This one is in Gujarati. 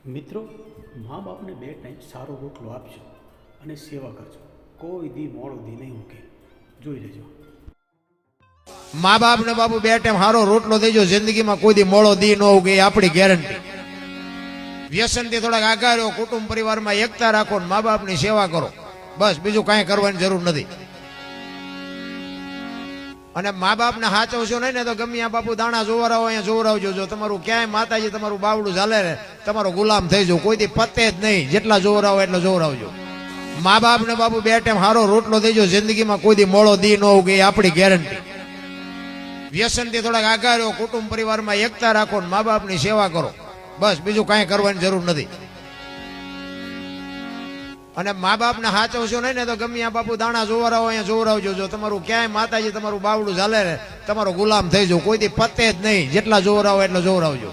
મિત્રો, મા બાપને 2 ટાઈમ સારો રોટલો આપજો અને સેવા કરજો. કોઈ દી મોડો દી નહીં મૂકે. જોઈ લેજો. મા બાપ ને બાપુ 2 ટાઈમ સારો રોટલો દેજો. જિંદગીમાં કોઈ દી મોડો દી ન ઉગે, આપણી ગેરંટી. વ્યસન થી થોડાક આગળ રહો, કુટુંબ પરિવારમાં એકતા રાખો, મા બાપની સેવા કરો. બસ, બીજું કાંઈ કરવાની જરૂર નથી. અને મા બાપને સાચવશો નહીં ને તો ગમે આ બાપુ દાણા જોવરાવો, અહીંયા જોવરાવજો. જો તમારું ક્યાંય માતાજી તમારું બાવડું ચાલે ને, તમારો ગુલામ થઈ જાવ. કોઈ દી પતે જ નહીં. જેટલા જોવરાવો એટલા જોવરાવજો. મા બાપ ને બાપુ 2 ટાઈમ સારો રોટલો દેજો. જિંદગીમાં કોઈ દી મોડો દી ન ઉગે, આપણી ગેરંટી. વ્યસન થી થોડાક આગળ રહો, કુટુંબ પરિવારમાં એકતા રાખો, મા બાપની સેવા કરો. બસ, બીજું કાંઈ કરવાની જરૂર નથી. અને મા બાપને સાચવશો નહીં ને તો ગમે આ બાપુ દાણા જોવરાવો, અહીંયા જોવરાવજો. જો તમારું ક્યાંય માતાજી તમારું બાવડું ચાલે ને, તમારો ગુલામ થઈ જાવ. કોઈ દી પતે જ નહીં. જેટલા જોવરાવો એટલા જોવરાવજો.